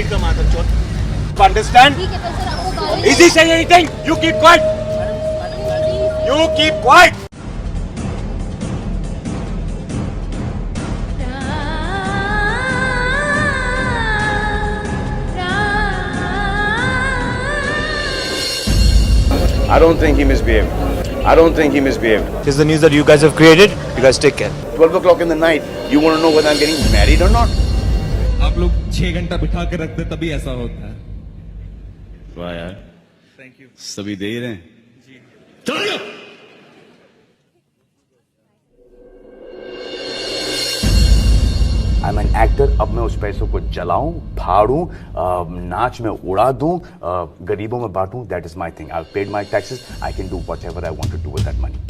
delete the mother chot. You understand? ठीक है पर सर आपको गाली Is he saying anything? You keep quiet. You keep quiet. I don't think he misbehaved. I don't think he misbehaved. This is the news that you guys have created. You guys take care. 12 o'clock in the night, you want to know whether I'm getting married or not? आप लोग 6 घंटा बिठा के रखते तभी ऐसा होता है। वाह यार, थैंक यू सभी दे ही रहे हैं। I'm an actor. अब मैं उस पैसों को जलाऊं, फाड़ूं, नाच में उड़ा दूं, गरीबों में बांटूं. That is my thing. I've paid my taxes. I can do whatever I want to do with that money.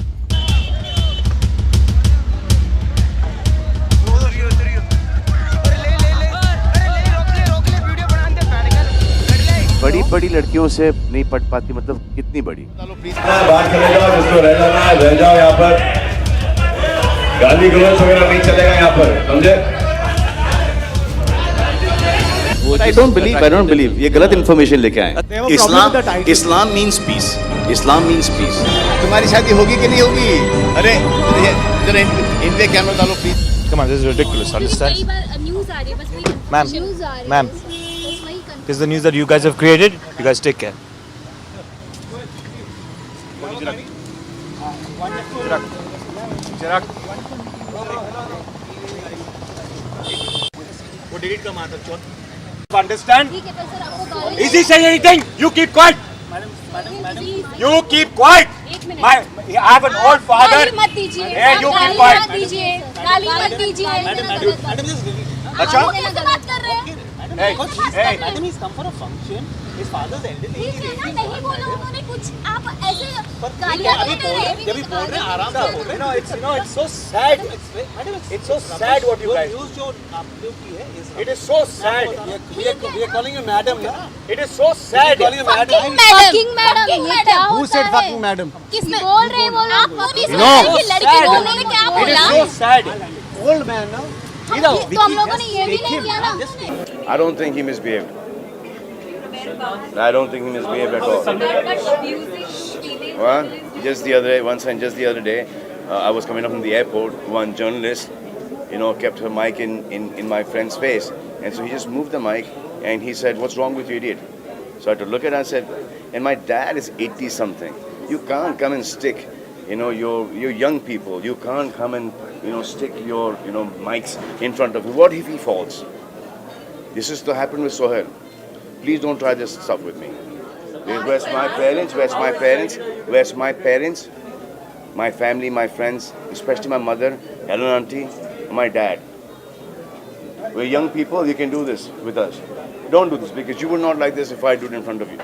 बड़ी बड़ी लड़कियों से नहीं पट पाती, मतलब कितनी बड़ी? बाहर चले जाओ, जिसको रह जाना है रह जाओ। यहाँ पर गाली गलौज वगैरह नहीं चलेगा यहाँ पर, समझे? I don't believe. ये गलत इन्फॉर्मेशन लेके आए। इस्लाम मीन्स पीस। इस्लाम मीन्स पीस। तुम्हारी शादी होगी कि नहीं होगी? अरे जरा इन पे कैमरा डालो please. Come on, this is ridiculous. Understand? कई बार न्यूज़ आ रही है बस वही Ma'am, न्यूज़ आ रही है ma'am. बस वही This is the news that you guys have created. You guys take care. वो delete the mother chot. You understand? ठीक है पर सर आपको गाली Is he saying anything? You keep quiet. You keep quiet. एक minute I have an old father. गाली मत दीजिए Hey, you गाली keep quiet. मत दीजिए गाली मत दीजिए अच्छा? आप कैसे बात कर रहे हैं Hey, hey. Madam, he's come for a function. His father's elderly. ठीक है ना नहीं बोला उन्होंने कुछ आप ऐसे पर गालियाँ अभी दे रहे हैं जब भी बोल रहे हैं आराम से बोल रहे हैं। It's so sad. It's so sad what you guys. News जो आपने की है इस It is so sad. we are calling you madam ना। It is so sad. fucking madam ये क्या Who होता said है fucking madam? किसने बोल रहे हैं वो लोग आपको नहीं No. सुना कि लड़की को उन्होंने क्या It is बोला so sad. Old man ना। तो हम लोगों ने ये भी नहीं किया ना I don't think he misbehaved. I don't think he misbehaved at all. Well, just the other day, I was coming up from the airport. One journalist, kept her mic in my friend's face, and so he just moved the mic, and he said, "What's wrong with you, idiot?" So I had to look at it and I said, "And my dad is 80 something. You can't come and stick, your young people. You can't come and stick your mics in front of him. What if he falls?" This is to happen with Sohail. Please don't try this stuff with me. Where's my parents? Where's my parents? Where's my parents? My family, my friends, especially my mother, Helen auntie, and my dad. We're young people. You can do this with us. Don't do this because you would not like this if I do it in front of you,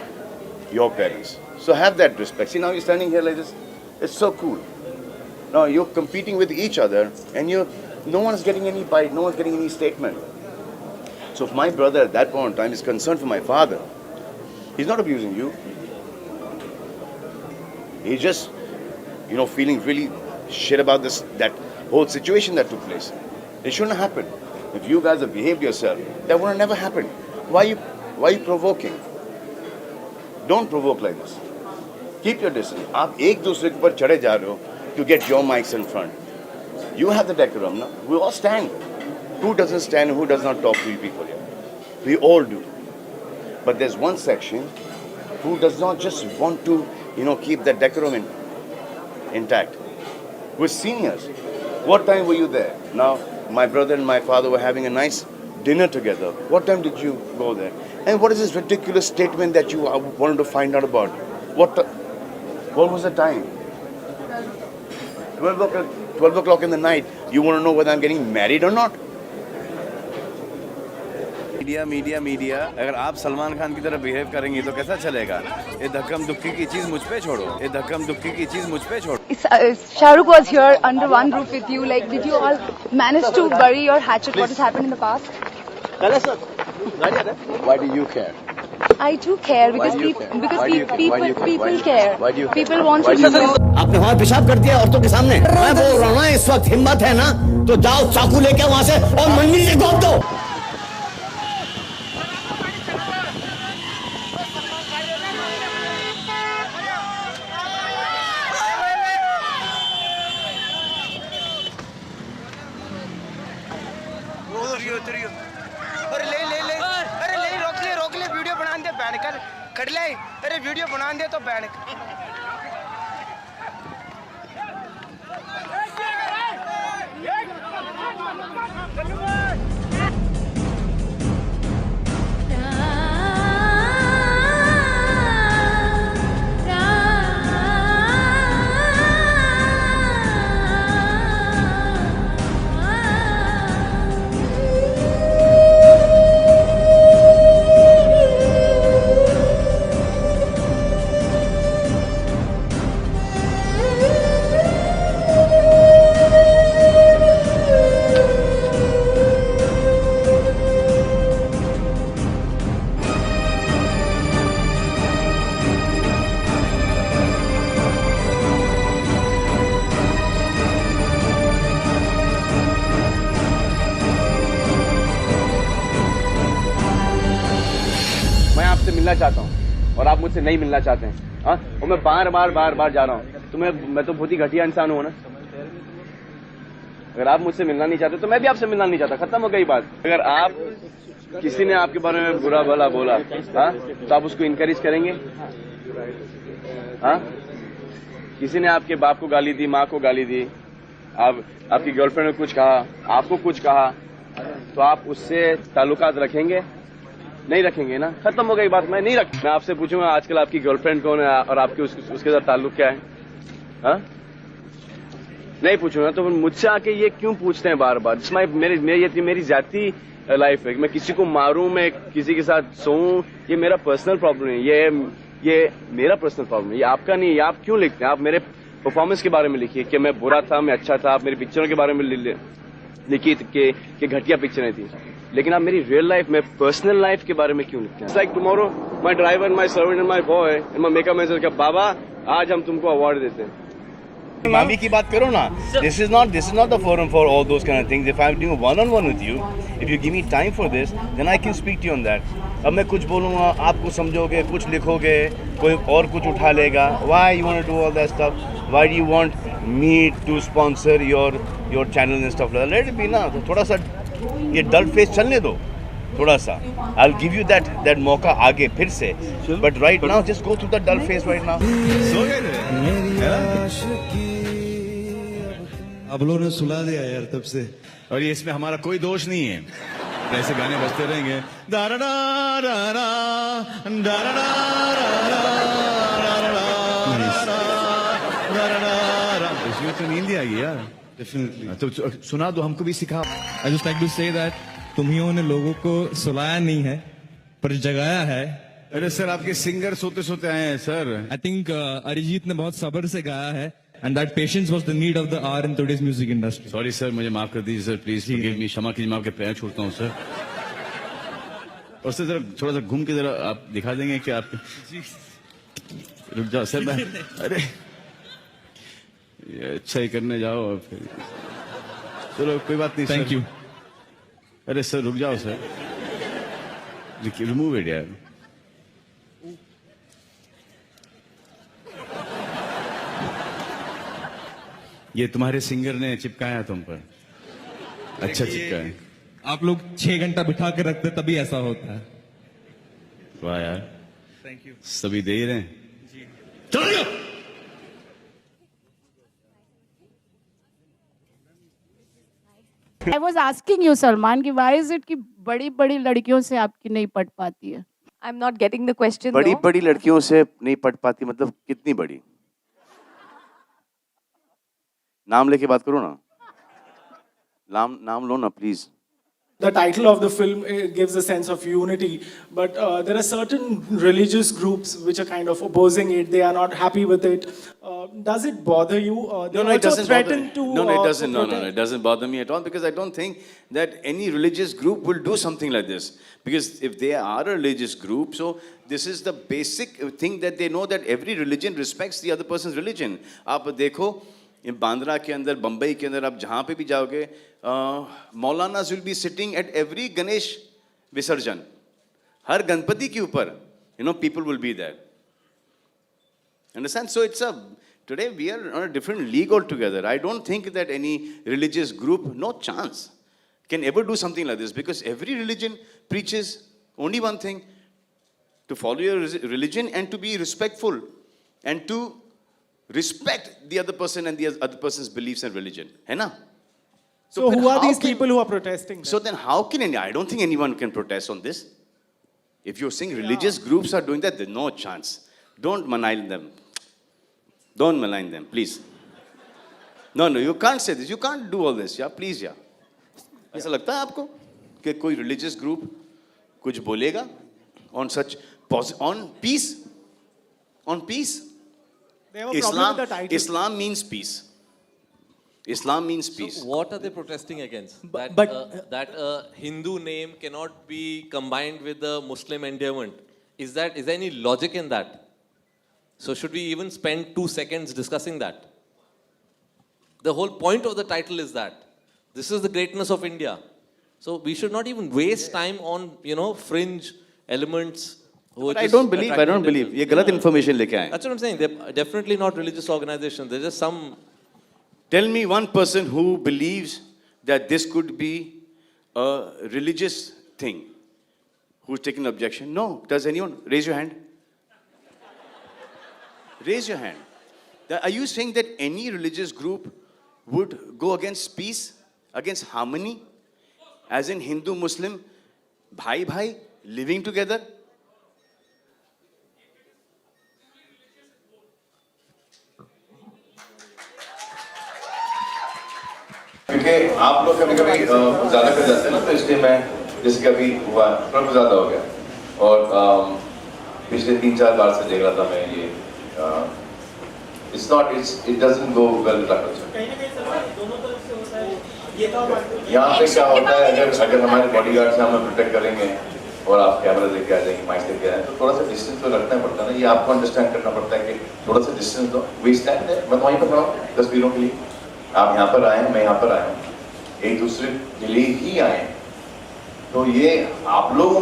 your parents. So have that respect. See, now you're standing here like this. It's so cool. Now you're competing with each other, and no one's getting any bite. No one's getting any statement. So if my brother at that point in time is concerned for my father, he's not abusing you. He's just, feeling really shit about that whole situation that took place. It shouldn't have happened. If you guys have behaved yourself, that would have never happened. Why are you provoking? Don't provoke like this. Keep your distance. आप एक दूसरे के ऊपर चढ़े जा रहे हो to get your mics in front. You have the decorum, no? We all stand. Who doesn't stand and who does not talk to you people here? We all do. But there's one section who does not just want to, keep that decorum intact. We're seniors. What time were you there? Now, my brother and my father were having a nice dinner together. What time did you go there? And what is this ridiculous statement that you wanted to find out about? What was the time? 12 o'clock in the night. You want to know whether I'm getting married or not? Media अगर आप सलमान खान की तरह behave करेंगी तो कैसा चलेगा? ये धक्कम दुक्की की चीज मुझ पे छोड़ो। Shahrukh was here under one roof with you. Like, did you all manage to bury your hatchet? What has happened in the past? Why do you care? I do care because people care. People want to know. आपने वहाँ पेशाब कर दिया औरतों के सामने। मैं बोल रहा हूँ ना, इस वक्त हिम्मत है ना तो जाओ चाकू लेके वहाँ से और मंडी से गोद दो। अरे ले रोक ले वीडियो बना दे बैठ कर खड़ ले अरे वीडियो बना दे तो बैठ मिलना चाहता हूँ और आप मुझसे नहीं मिलना चाहते हैं। हाँ, और मैं बार बार जा रहा हूँ। तो मैं तो बहुत ही घटिया इंसान हूँ ना। अगर आप मुझसे मिलना नहीं चाहते तो मैं भी आपसे मिलना नहीं चाहता। खत्म हो गई बात। अगर आप किसी ने आपके बारे में बुरा भला बोला, हाँ, तो आप उसको इनकरेज करेंगे? हाँ, किसी ने आपके बाप को गाली दी, माँ को गाली दी, आपकी गर्लफ्रेंड ने कुछ कहा, आपको कुछ कहा, तो आप उससे ताल्लुकात रखेंगे? नहीं रखेंगे ना। खत्म हो गई बात। मैं नहीं रख। मैं आपसे पूछूंगा आजकल आपकी गर्लफ्रेंड कौन है और आपके उसके साथ ताल्लुक क्या है? हाँ, नहीं पूछूंगा। तो मुझसे आके ये क्यों पूछते हैं बार बार? मेरी जाती लाइफ है। मैं किसी को मारूं, मैं किसी के साथ सोऊं, ये मेरा पर्सनल प्रॉब्लम है। ये मेरा पर्सनल प्रॉब्लम है, ये आपका नहीं है। आप क्यों लिखते हैं? आप मेरे परफॉर्मेंस के बारे में लिखिए कि मैं बुरा था, मैं अच्छा था। आप मेरी पिक्चरों के बारे में लिखिए कि घटिया पिक्चरें थी। लेकिन आप मेरी रियल लाइफ में, पर्सनल लाइफ के बारे में क्यों लिखते हैं? Like tomorrow my driver, my servant and my boy and my makeup manager का बाबा, आज हम तुमको अवार्ड देते हैं। मामी की बात करो ना। This is not the forum for all those kind of things. If I'm doing one-on-one with you, if you give me time for this, then I can speak to you on that. अब मैं कुछ बोलूँगा, आप कुछ समझोगे, कुछ लिखोगे, कोई और कुछ उठा लेगा. Why you want to do all that stuff? Why do you want me to sponsor your channel and stuff like that? Let it be ना. थोड़ा सा ये डल फेस चलने दो, थोड़ा सा. I'll give you that मौका आगे फिर से. But right now, just go through the dull phase right now. सो गए थे? अब लोगों ने सुला दिया यार तब से। और ये इसमें हमारा कोई दोष नहीं है। ऐसे गाने बजते रहेंगे। इसमें तो नींद ही आएगी यार। डेफिनेटली। तो सुना दो, हमको भी सिखा। I just like to say that तुम्हियों ने लोगों को सुलाया नहीं है पर जगाया है। अरे सर, आपके सिंगर सोते सोते आए हैं सर। आई थिंक अरिजीत ने बहुत सब्र से गाया है and that patience was the need of the hour in today's music industry. Sorry sir, मुझे माफ कर दीजिए सर, प्लीज फॉरगिव मी, क्षमा कीजिए, मैं आपके पैर छूटता हूँ सर। और सर जरा थोड़ा सा घूम के जरा आप दिखा देंगे कि आप। रुक जाओ सर, मैं अरे ये अच्छा ही करने जाओ और फिर चलो कोई बात नहीं। Thank you. अरे सर रुक जाओ सर, रिमूव इट यार। ये तुम्हारे सिंगर ने चिपकाया तुम पर। अच्छा चिपकाया। आप लोग 6 घंटा बिठा के रखते तभी ऐसा होता है। वाह यार, थैंक यू। सभी दे रहे हैं। चलो I was asking you, Salman, कि why is it कि बड़ी-बड़ी लड़कियों से आपकी नहीं पट पाती है? I'm not getting the question. बड़ी लड़कियों से नहीं पट पाती मतलब कितनी बड़ी? नाम लेके बात करो ना। नाम लो ना please. The title of the film gives a sense of unity, but there are certain religious groups which are kind of opposing it. They are not happy with it. Does it bother you? No, it doesn't bother me. No, it doesn't. No, it doesn't bother me at all, because I don't think that any religious group will do something like this. Because if they are a religious group, so this is the basic thing that they know, that every religion respects the other person's religion. आप देखो, बांद्रा के अंदर, बम्बई के अंदर, आप जहाँ पे भी जाओगे, मौलानास will be sitting at every Ganesh विसर्जन, हर गणपति के ऊपर, people will be there. Understand? So today we are on a different league altogether. I don't think that any religious group, no chance. can ever do something like this, because every religion preaches only one thing: to follow your religion and to be respectful and to respect the other person and the other person's beliefs and religion. है ना? So who are how these can- people who are protesting? So then how can I don't think anyone can protest on this. If you're saying religious groups are doing that, there's no chance. Don't malign them. Don't malign them, please. No, you can't say this. You can't do all this. Yeah, please, yeah. ऐसा लगता है आपको कि कोई religious group कुछ बोलेगा on such on peace? On peace? They have a problem with the title. Islam means peace. Islam means peace. So what are they protesting against? That a Hindu name cannot be combined with a Muslim endowment. Is there any logic in that? So should we even spend 2 seconds discussing that? The whole point of the title is that this is the greatness of India. So we should not even waste time on, fringe elements. But I don't believe. ये गलत information लेके आए. That's what I'm saying. They're definitely not religious organizations. They're just some. Tell me one person who believes that this could be a religious thing, who's taking objection. No. Does anyone? Raise your hand. Raise your hand. Are you saying that any religious group would go against peace, against harmony, as in Hindu, Muslim, bhai, living together? क्योंकि आप लोग कभी कभी ज़्यादा कर जाते हैं ना, तो इसलिए मैं जैसे कि अभी हुआ थोड़ा ज़्यादा हो गया, और पिछले 3-4 बार से देख रहा था मैं ये it doesn't go well with our culture. यहाँ पे क्या होता है, अगर हमारे बॉडीगार्ड से हमें प्रोटेक्ट करेंगे और आप कैमरा लेके आ जाएंगे, माइक लेके आ जाएंगे, तो थोड़ा सा डिस्टेंस तो रखना पड़ता है ना. ये आपको अंडरस्टैंड करना पड़ता है कि थोड़ा सा डिस्टेंस दो. We stand there. मैं तो वहीं पर खड़ा हूँ तस्वीरों के लिए. आप यहाँ पर आए हैं, मैं यहाँ पर आया हूँ, एक दूसरे के लिए ही आए हैं. तो ये आप लोगों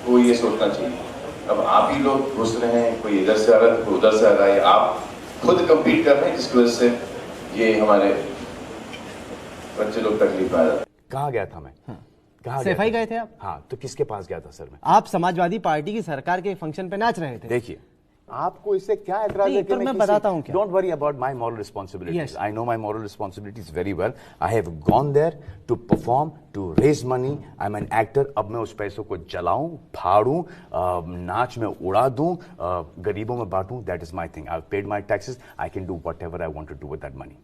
को ये सोचना चाहिए. अब आप ही लोग घुस रहे हैं, कोई इधर से आ रहा है, कोई उधर से आ रहा है. आप खुद कम्पीट कर रहे हैं, जिसकी वजह से ये हमारे बच्चे लोग तकलीफ में आ जाते हैं. कहाँ गया था मैं? कहाँ सफाई गए थे आप? हाँ, तो किसके पास गया था सर मैं? आप समाजवादी पार्टी की सरकार के फंक्शन पे नाच रहे थे. देखिए, आपको इससे क्या एतराज है? मैं बताता हूँ क्या. Don't worry about my moral responsibilities. I know my moral responsibilities very well. I have gone there to perform, to raise money. I'm an actor. अब मैं उस पैसों को जलाऊं, फाड़ूं, नाच में उड़ा दूं, गरीबों में बांटूं. That is my thing. I've paid my taxes. I can do whatever I want to do with that money.